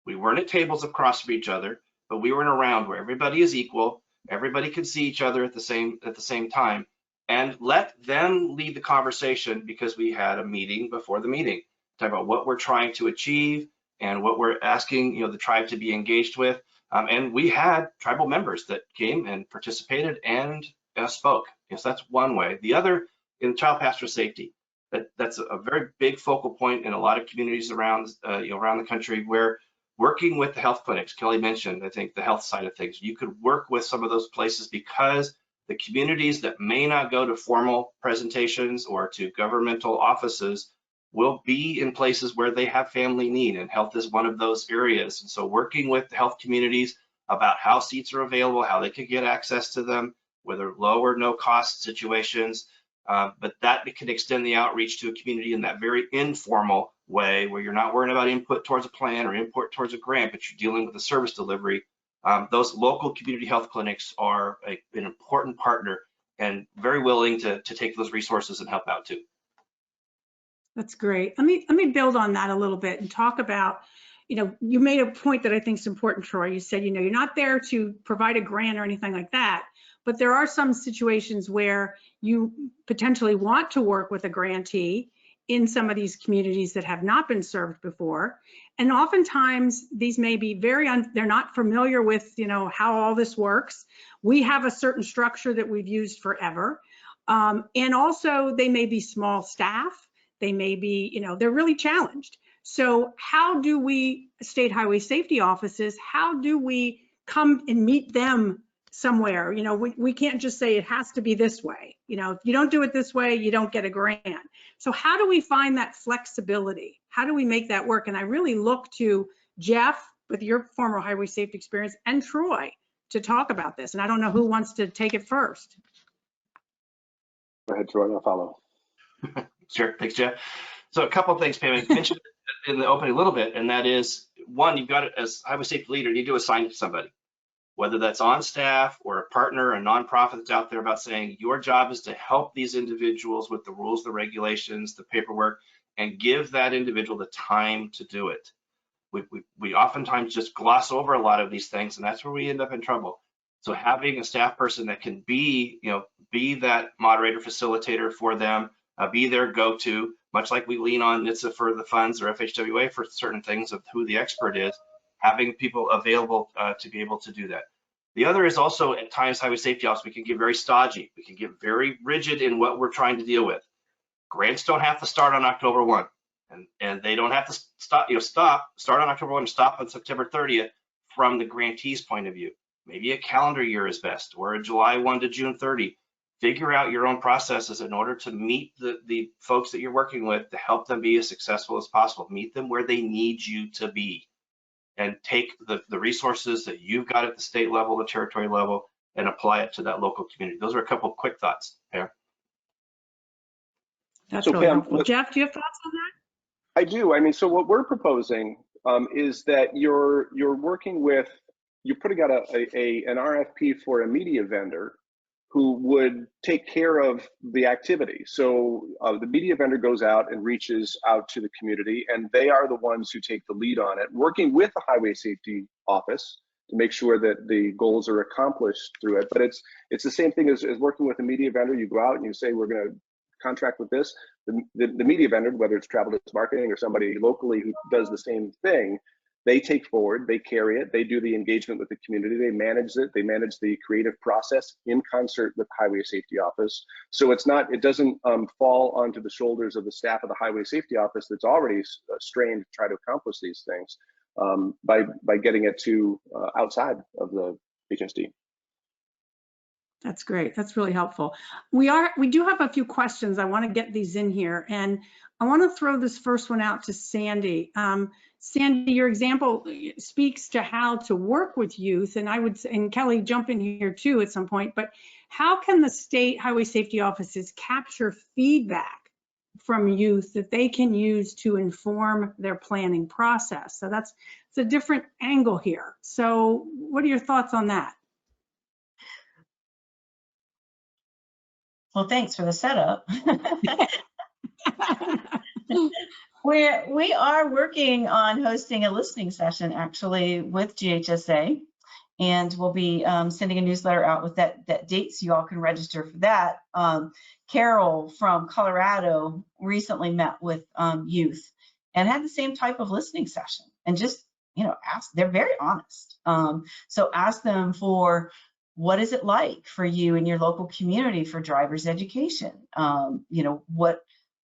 We weren't at tables across from each other, but we were in a round where everybody is equal. Everybody can see each other at the same time, and let them lead the conversation, because we had a meeting before the meeting, talk about what we're trying to achieve and what we're asking, you know, the tribe to be engaged with. And we had tribal members that came and participated and spoke. Yes, that's one way. The other, in child pastoral safety, that's a very big focal point in a lot of communities around, you know, around the country, where working with the health clinics, Kelly mentioned, I think, the health side of things, you could work with some of those places, because the communities that may not go to formal presentations or to governmental offices will be in places where they have family need, and health is one of those areas. And so working with the health communities about how seats are available, how they could get access to them, whether low or no cost situations, but that can extend the outreach to a community in that very informal way, where you're not worrying about input towards a plan or input towards a grant, but you're dealing with the service delivery. Those local community health clinics are an important partner and very willing to take those resources and help out too. That's great. Let me build on that a little bit and talk about, you know, you made a point that I think is important, Troy. You said, you know, you're not there to provide a grant or anything like that, but there are some situations where you potentially want to work with a grantee in some of these communities that have not been served before. And oftentimes these may be they're not familiar with, how all this works. We have a certain structure that we've used forever. And also they may be small staff. They may be, they're really challenged. So how do we, state highway safety offices, how do we come and meet them somewhere? We can't just say it has to be this way. If you don't do it this way, you don't get a grant. So how do we find that flexibility? How do we make that work? And I really look to Jeff, with your former highway safety experience, and Troy to talk about this. And I don't know who wants to take it first. Go ahead, Troy, I'll follow. Sure, thanks, Jeff. So a couple of things, Pam, I mentioned in the opening a little bit, and that is, one, you've got to, as highway safety leader, you need to assign it to somebody, whether that's on staff or a partner, a nonprofit that's out there, about saying your job is to help these individuals with the rules, the regulations, the paperwork, and give that individual the time to do it. We oftentimes just gloss over a lot of these things, and that's where we end up in trouble. So having a staff person that can be that moderator, facilitator for them, be their go-to, much like we lean on NHTSA for the funds or FHWA for certain things of who the expert is, having people available to be able to do that. The other is also, at times, highway safety officers, we can get very stodgy. We can get very rigid in what we're trying to deal with. Grants don't have to start on October 1, and they don't have to start on October 1 and stop on September 30th from the grantee's point of view. Maybe a calendar year is best, or a July 1 to June 30. Figure out your own processes in order to meet the folks that you're working with, to help them be as successful as possible. Meet them where they need you to be, and take the resources that you've got at the state level, the territory level, and apply it to that local community. Those are a couple of quick thoughts. Pam? That's so, really Pam, helpful. Jeff, do you have thoughts on that? I do. I mean, so what we're proposing is that you're working with, you're putting out an RFP for a media vendor who would take care of the activity. So the media vendor goes out and reaches out to the community, and they are the ones who take the lead on it, working with the highway safety office to make sure that the goals are accomplished through it. But it's the same thing as working with a media vendor. You go out and you say, we're going to contract with this. The media vendor, whether it's Travel Marketing or somebody locally who does the same thing, they take forward, they carry it, they do the engagement with the community, they manage it, they manage the creative process in concert with the Highway Safety Office. So it doesn't fall onto the shoulders of the staff of the Highway Safety Office that's already strained to try to accomplish these things by getting it to outside of the HSD. That's great. That's really helpful. We do have a few questions. I want to get these in here, and I want to throw this first one out to Sandy. Sandy, your example speaks to how to work with youth, and Kelly, jump in here too at some point, but how can the state highway safety offices capture feedback from youth that they can use to inform their planning process? So it's a different angle here. So what are your thoughts on that? Well, thanks for the setup. We are working on hosting a listening session actually with GHSA, and we'll be sending a newsletter out with that date so you all can register for that. Carol from Colorado recently met with youth and had the same type of listening session, and just ask. They're very honest. So ask them for, what is it like for you in your local community for driver's education?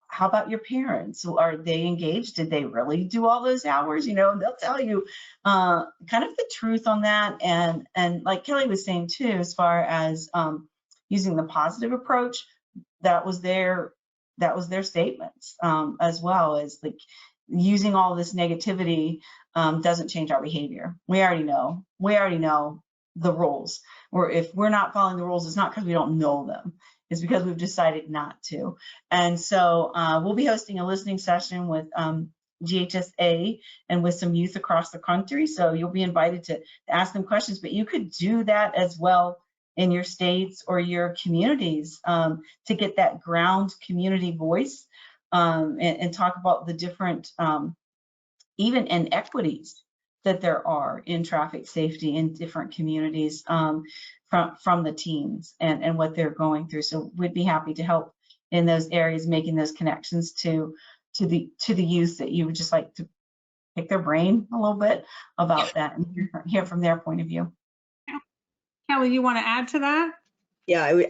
How about your parents? Are they engaged? Did they really do all those hours? They'll tell you kind of the truth on that. And like Kelly was saying too, as far as using the positive approach, that was their statements, as well as like using all this negativity doesn't change our behavior. We already know the rules. Or if we're not following the rules, it's not because we don't know them. It's because we've decided not to. And so we'll be hosting a listening session with GHSA and with some youth across the country. So you'll be invited to ask them questions, but you could do that as well in your states or your communities to get that ground community voice and talk about the different even inequities that there are in traffic safety in different communities from the teams and what they're going through. So we'd be happy to help in those areas, making those connections to to the youth that you would just like to pick their brain a little bit about that and hear from their point of view. Kelly, you want to add to that? Yeah,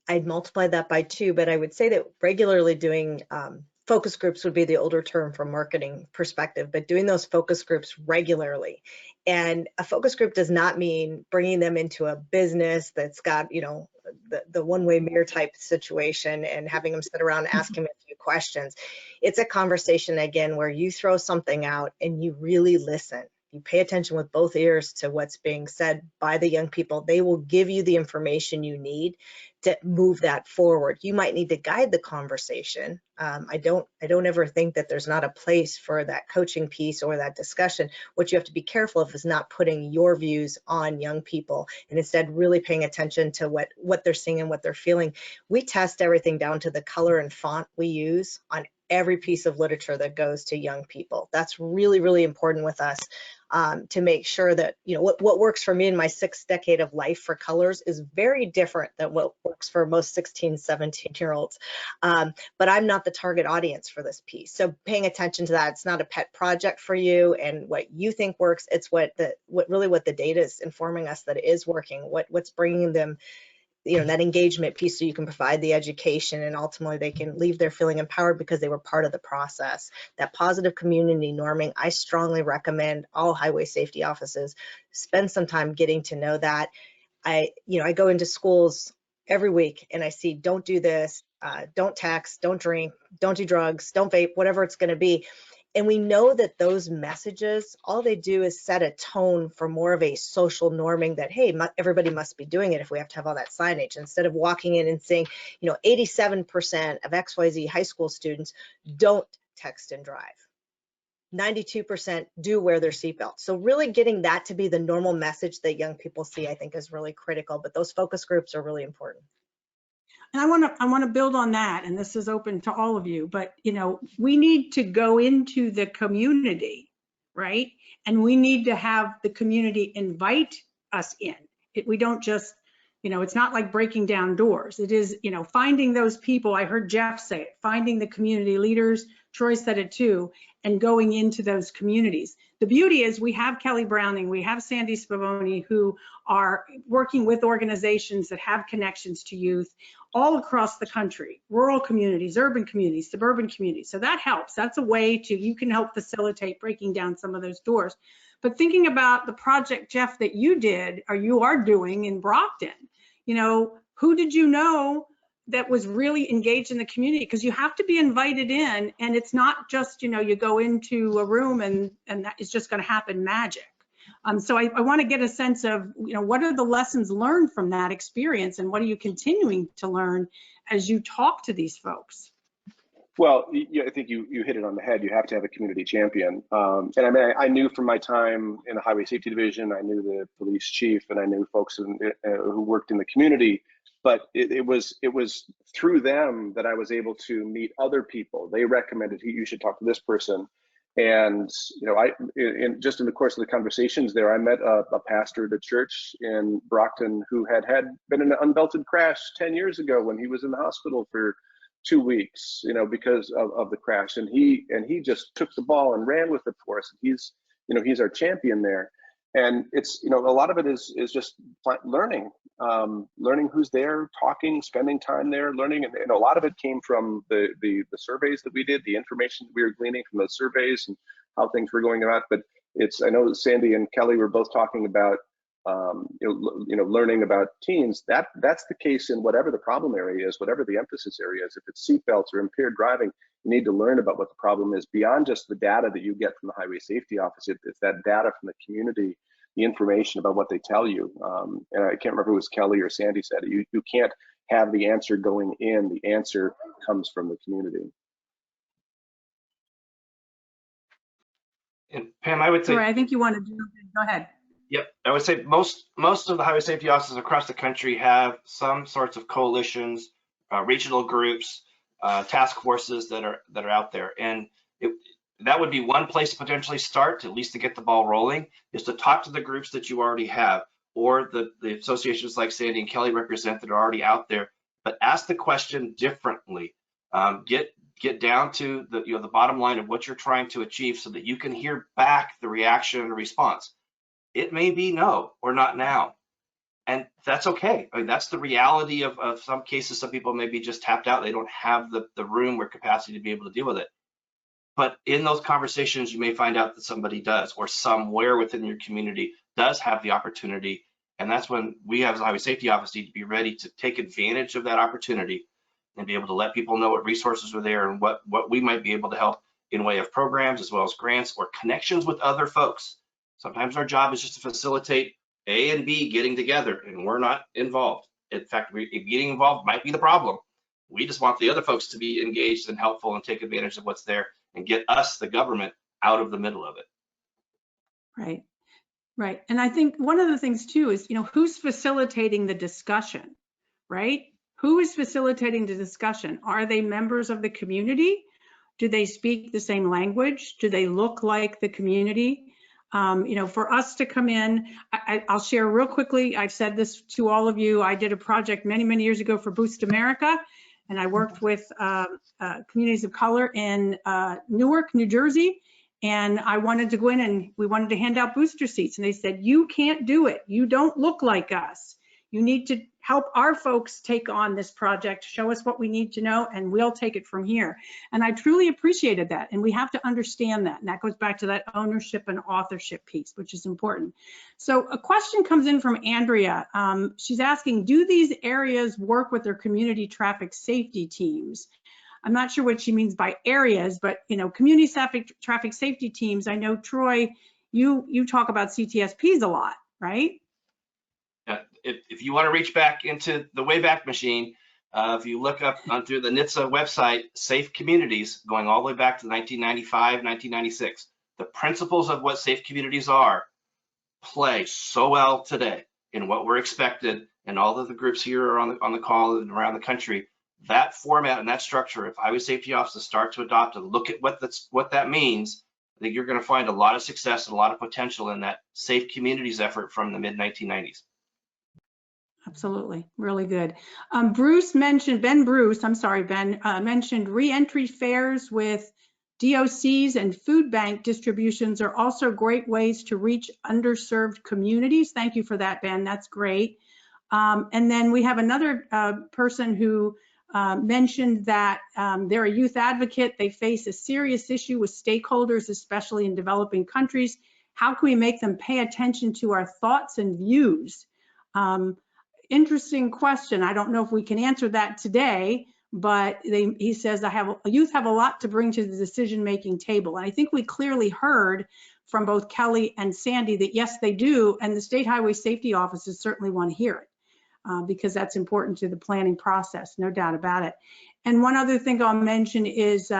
I'd multiply that by 2, but I would say that regularly doing focus groups would be the older term from marketing perspective, but doing those focus groups regularly. And a focus group does not mean bringing them into a business that's got, you know, the one-way mirror type situation and having them sit around asking a few questions. It's a conversation, again, where you throw something out and you really listen. You pay attention with both ears to what's being said by the young people. They will give you the information you need to move that forward. You might need to guide the conversation. I don't ever think that there's not a place for that coaching piece or that discussion. What you have to be careful of is not putting your views on young people, and instead really paying attention to what they're seeing and what they're feeling. We test everything down to the color and font we use on every piece of literature that goes to young people. That's really, really important with us, to make sure that, you know, what works for me in my 6th decade of life for colors is very different than what works for most 16, 17-year-olds. But I'm not the target audience for this piece. So paying attention to that, it's not a pet project for you and what you think works. It's what the data is informing us that it is working, what's bringing them, you know, that engagement piece, so you can provide the education and ultimately they can leave there feeling empowered because they were part of the process. That positive community norming, I strongly recommend all highway safety offices spend some time getting to know that. I go into schools every week and I see, don't do this, don't text, don't drink, don't do drugs, don't vape, whatever it's going to be. And we know that those messages, all they do is set a tone for more of a social norming that, hey, everybody must be doing it if we have to have all that signage. Instead of walking in and saying, you know, 87% of XYZ high school students don't text and drive. 92% do wear their seatbelt. So really getting that to be the normal message that young people see, I think is really critical. But those focus groups are really important. And I want to build on that, and this is open to all of you, but you know, we need to go into the community, right? And we need to have the community invite us in. We don't just, you know, it's not like breaking down doors. It is, you know, finding those people. I heard Jeff say it, finding the community leaders. Troy said it too, and going into those communities. The beauty is we have Kelly Browning, we have Sandy Spavoni, who are working with organizations that have connections to youth all across the country, rural communities, urban communities, suburban communities. So that helps. That's a way to, you can help facilitate breaking down some of those doors. But thinking about the project, Jeff, that you did, or you are doing in Brockton, you know, who did you know that was really engaged in the community? Because you have to be invited in, and it's not just, you know, you go into a room and that is just going to happen magic. So I want to get a sense of, you know, what are the lessons learned from that experience, and what are you continuing to learn as you talk to these folks? Well, I think you hit it on the head. You have to have a community champion. And I mean, I knew from my time in the Highway Safety Division, I knew the police chief, and I knew folks who worked in the community. But it was through them that I was able to meet other people. They recommended, you should talk to this person. And, you know, just in the course of the conversations there, I met a pastor at a church in Brockton who had been in an unbelted crash 10 years ago when he was in the hospital for 2 weeks, you know, because of the crash. And he just took the ball and ran with it for us. He's our champion there. And it's, you know, a lot of it is just learning who's there, talking, spending time there, learning. And a lot of it came from the surveys that we did, the information that we were gleaning from those surveys and how things were going about. But I know that Sandy and Kelly were both talking about, learning about teens. That's the case in whatever the problem area is, whatever the emphasis area is. If it's seatbelts or impaired driving, you need to learn about what the problem is beyond just the data that you get from the Highway Safety Office. It's that data from the community, the information about what they tell you. And I can't remember if it was Kelly or Sandy said it. You can't have the answer going in. The answer comes from the community. And Pam, I would say, Sorry, I think you wanted to go ahead. Yep, I would say most of the highway safety offices across the country have some sorts of coalitions, regional groups, task forces that are out there, and that would be one place to potentially start, at least to get the ball rolling, is to talk to the groups that you already have, or the associations like Sandy and Kelly represent that are already out there, but ask the question differently. Get get down to the, the bottom line of what you're trying to achieve so that you can hear back the reaction and response. It may be no or not now. And that's okay. I mean, that's the reality of some cases. Some people may be just tapped out. They don't have the room or capacity to be able to deal with it. But in those conversations, you may find out that somebody does, or somewhere within your community does have the opportunity. And that's when we, as a highway safety office, need to be ready to take advantage of that opportunity and be able to let people know what resources are there and what we might be able to help in way of programs, as well as grants or connections with other folks. Sometimes our job is just to facilitate A and B getting together, and we're not involved. In fact, getting involved might be the problem. We just want the other folks to be engaged and helpful and take advantage of what's there and get us, the government, out of the middle of it. Right, right. And I think one of the things too is, who's facilitating the discussion, right? Who is facilitating the discussion? Are they members of the community? Do they speak the same language? Do they look like the community? For us to come in, I'll share real quickly. I've said this to all of you. I did a project many, many years ago for Boost America, and I worked with communities of color in Newark, New Jersey, and I wanted to go in and we wanted to hand out booster seats, and they said, you can't do it. You don't look like us. You need to help our folks take on this project, show us what we need to know, and we'll take it from here. And I truly appreciated that. And we have to understand that. And that goes back to that ownership and authorship piece, which is important. So a question comes in from Andrea. She's asking, do these areas work with their community traffic safety teams? I'm not sure what she means by areas, but community traffic safety teams. I know, Troy, you talk about CTSPs a lot, right? If you want to reach back into the Wayback Machine, if you look up through the NHTSA website, Safe Communities, going all the way back to 1995, 1996, the principles of what safe communities are play so well today in what we're expected, and all of the groups here are on the call and around the country. That format and that structure, if highway safety officers start to adopt and look at what that means, I think you're going to find a lot of success and a lot of potential in that safe communities effort from the mid-1990s. Absolutely, really good. Ben Bruce mentioned re-entry fares with DOCs and food bank distributions are also great ways to reach underserved communities. Thank you for that, Ben, that's great. And then we have another person who mentioned that they're a youth advocate. They face a serious issue with stakeholders, especially in developing countries. How can we make them pay attention to our thoughts and views? Interesting question. I don't know if we can answer that today, but he says, youth have a lot to bring to the decision-making table. And I think we clearly heard from both Kelly and Sandy that yes, they do. And the state highway safety offices certainly want to hear it because that's important to the planning process, no doubt about it. And one other thing I'll mention is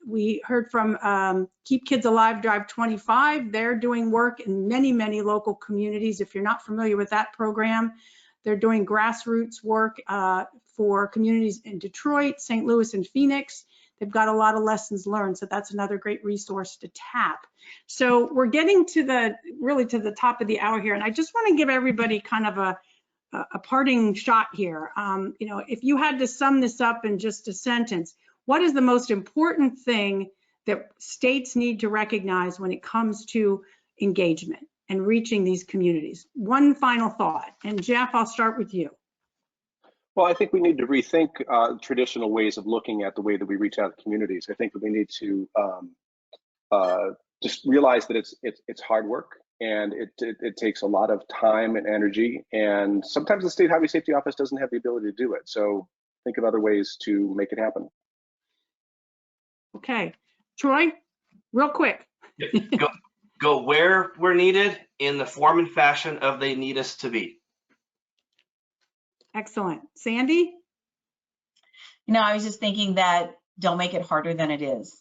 we heard from Keep Kids Alive Drive 25. They're doing work in many, many local communities. If you're not familiar with that program, they're doing grassroots work for communities in Detroit, St. Louis, and Phoenix. They've got a lot of lessons learned, so that's another great resource to tap. So we're getting to the top of the hour here, and I just want to give everybody kind of a parting shot here. If you had to sum this up in just a sentence, what is the most important thing that states need to recognize when it comes to engagement and reaching these communities? One final thought. And Jeff, I'll start with you. Well, I think we need to rethink traditional ways of looking at the way that we reach out to communities. I think that we need to just realize that it's hard work, and it takes a lot of time and energy. And sometimes the State Highway Safety Office doesn't have the ability to do it. So think of other ways to make it happen. Okay, Troy, real quick. Go where we're needed in the form and fashion of they need us to be. Excellent. Sandy? I was just thinking that don't make it harder than it is.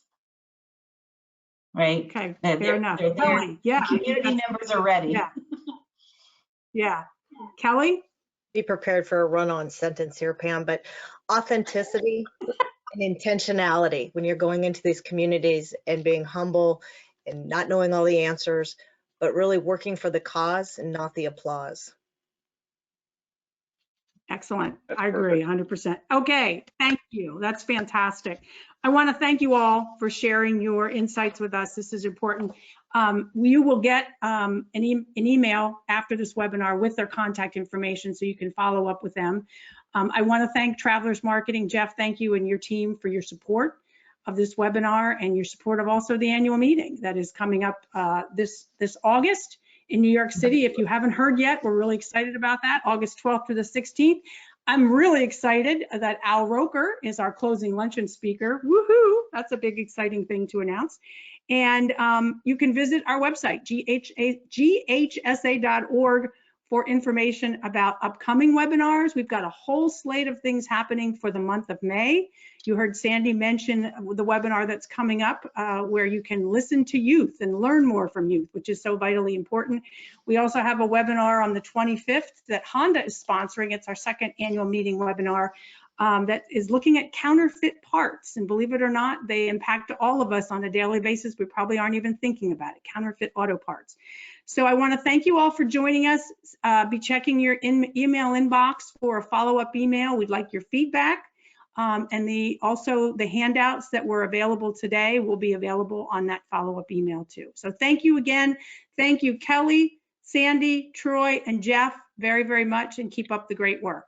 Right? Okay, fair enough. Kelly, yeah. The community members are ready. Yeah. Yeah. Kelly? Be prepared for a run-on sentence here, Pam, but authenticity and intentionality when you're going into these communities and being humble and not knowing all the answers, but really working for the cause and not the applause. Excellent. That's I agree 100%. Okay, thank you. That's fantastic. I want to thank you all for sharing your insights with us. This is important. You will get an email after this webinar with their contact information so you can follow up with them. I want to thank Travelers Marketing. Jeff, thank you and your team for your support of this webinar and your support of also the annual meeting that is coming up this August in New York City. If you haven't heard yet, we're really excited about that, August 12th through the 16th. I'm really excited that Al Roker is our closing luncheon speaker. Woohoo! That's a big, exciting thing to announce. And you can visit our website, GHSA.org, for information about upcoming webinars. We've got a whole slate of things happening for the month of May. You heard Sandy mention the webinar that's coming up where you can listen to youth and learn more from youth, which is so vitally important. We also have a webinar on the 25th that Honda is sponsoring. It's our second annual meeting webinar that is looking at counterfeit parts. And believe it or not, they impact all of us on a daily basis. We probably aren't even thinking about it, counterfeit auto parts. So I want to thank you all for joining us. Be checking your email inbox for a follow-up email. We'd like your feedback. And also the handouts that were available today will be available on that follow-up email too. So thank you again. Thank you, Kelly, Sandy, Troy, and Jeff very, very much, and keep up the great work.